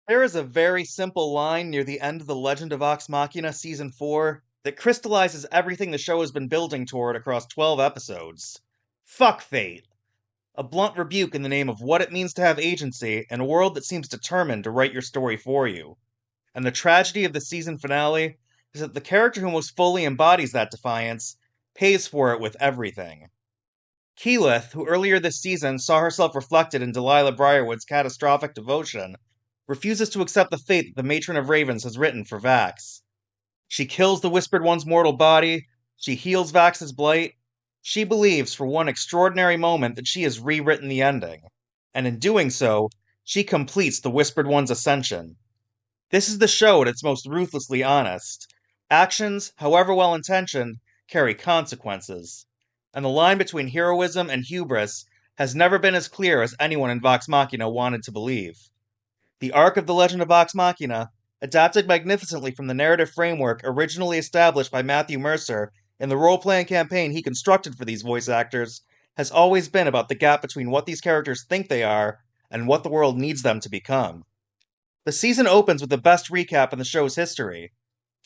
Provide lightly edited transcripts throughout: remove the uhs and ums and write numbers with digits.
There is a very simple line near the end of the Legend of Vox Machina Season 4 that crystallizes everything the show has been building toward across 12 episodes. Fuck fate. A blunt rebuke in the name of what it means to have agency in a world that seems determined to write your story for you. And the tragedy of the season finale is that the character who most fully embodies that defiance pays for it with everything. Keyleth, who earlier this season saw herself reflected in Delilah Briarwood's catastrophic devotion, refuses to accept the fate that the Matron of Ravens has written for Vax. She kills the Whispered One's mortal body, she heals Vax's blight, she believes for one extraordinary moment that she has rewritten the ending, and in doing so, she completes the Whispered One's ascension. This is the show at its most ruthlessly honest. Actions, however well intentioned, carry consequences, and the line between heroism and hubris has never been as clear as anyone in Vox Machina wanted to believe. The arc of The Legend of Vox Machina, adapted magnificently from the narrative framework originally established by Matthew Mercer in the role-playing campaign he constructed for these voice actors, has always been about the gap between what these characters think they are and what the world needs them to become. The season opens with the best recap in the show's history.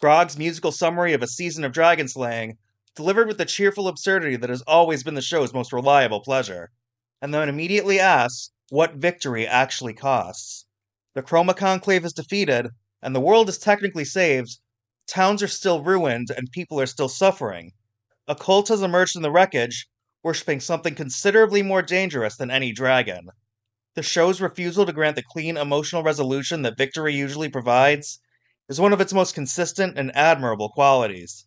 Grog's musical summary of a season of dragon slaying, delivered with the cheerful absurdity that has always been the show's most reliable pleasure, and then immediately asks what victory actually costs. The Chroma Conclave is defeated, and the world is technically saved, towns are still ruined, and people are still suffering. A cult has emerged in the wreckage, worshipping something considerably more dangerous than any dragon. The show's refusal to grant the clean emotional resolution that victory usually provides is one of its most consistent and admirable qualities.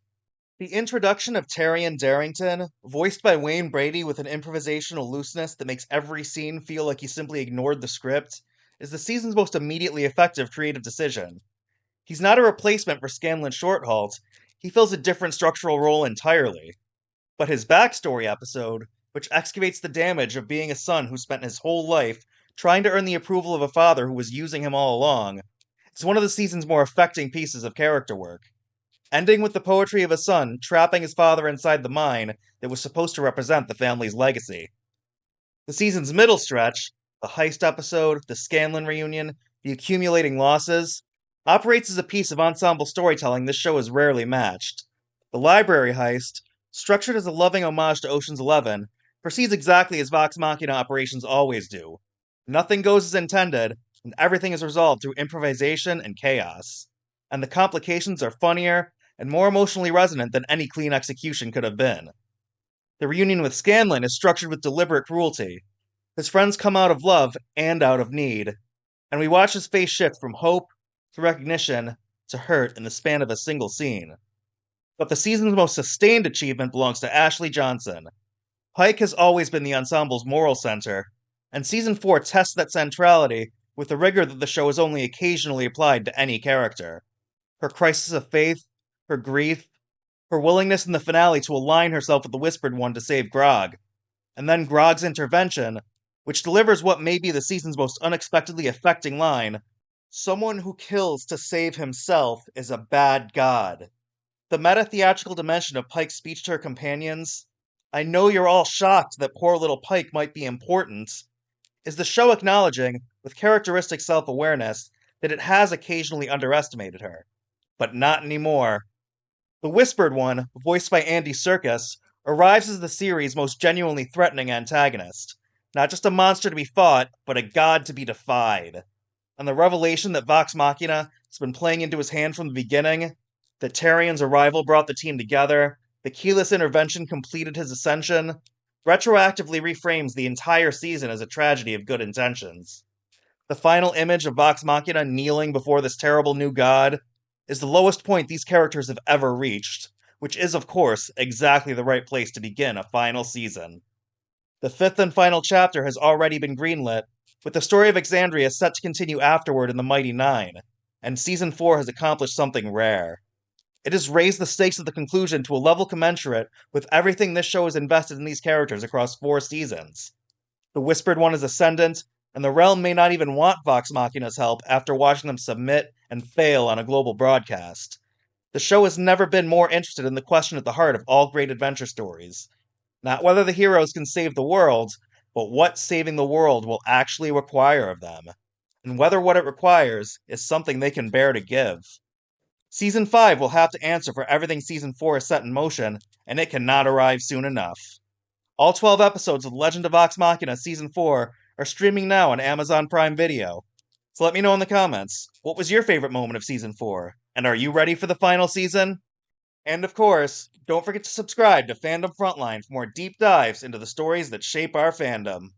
The introduction of Taryon Darrington, voiced by Wayne Brady with an improvisational looseness that makes every scene feel like he simply ignored the script, is the season's most immediately effective creative decision. He's not a replacement for Scanlan Shorthalt, he fills a different structural role entirely. But his backstory episode, which excavates the damage of being a son who spent his whole life trying to earn the approval of a father who was using him all along, is one of the season's more affecting pieces of character work. Ending with the poetry of a son trapping his father inside the mine that was supposed to represent the family's legacy. The season's middle stretch, the heist episode, the Scanlan reunion, the accumulating losses, operates as a piece of ensemble storytelling this show has rarely matched. The library heist, structured as a loving homage to Ocean's 11, proceeds exactly as Vox Machina operations always do. Nothing goes as intended, and everything is resolved through improvisation and chaos. And the complications are funnier and more emotionally resonant than any clean execution could have been. The reunion with Scanlan is structured with deliberate cruelty. His friends come out of love and out of need, and we watch his face shift from hope to recognition to hurt in the span of a single scene. But the season's most sustained achievement belongs to Ashley Johnson. Pike has always been the ensemble's moral center, and Season 4 tests that centrality with the rigor that the show has only occasionally applied to any character. Her crisis of faith, her grief, her willingness in the finale to align herself with the Whispered One to save Grog, and then Grog's intervention, which delivers what may be the season's most unexpectedly affecting line: someone who kills to save himself is a bad god. The meta-theatrical dimension of Pike's speech to her companions, "I know you're all shocked that poor little Pike might be important," is the show acknowledging, with characteristic self-awareness, that it has occasionally underestimated her. But not anymore. The Whispered One, voiced by Andy Serkis, arrives as the series' most genuinely threatening antagonist. Not just a monster to be fought, but a god to be defied. And the revelation that Vox Machina has been playing into his hand from the beginning, that Taryon's arrival brought the team together, that Keyleth's intervention completed his ascension, retroactively reframes the entire season as a tragedy of good intentions. The final image of Vox Machina kneeling before this terrible new god is the lowest point these characters have ever reached, which is, of course, exactly the right place to begin a final season. The fifth and final chapter has already been greenlit, with the story of Exandria set to continue afterward in the Mighty Nine, and Season 4 has accomplished something rare. It has raised the stakes of the conclusion to a level commensurate with everything this show has invested in these characters across 4 seasons. The Whispered One is ascendant, and the realm may not even want Vox Machina's help after watching them submit and fail on a global broadcast. The show has never been more interested in the question at the heart of all great adventure stories. Not whether the heroes can save the world, but what saving the world will actually require of them. and whether what it requires is something they can bear to give. Season 5 will have to answer for everything Season 4 has set in motion, and it cannot arrive soon enough. All 12 episodes of Legend of Vox Machina Season 4 are streaming now on Amazon Prime Video. So let me know in the comments, what was your favorite moment of Season 4? And are you ready for the final season? And of course, don't forget to subscribe to Fandom Frontline for more deep dives into the stories that shape our fandom.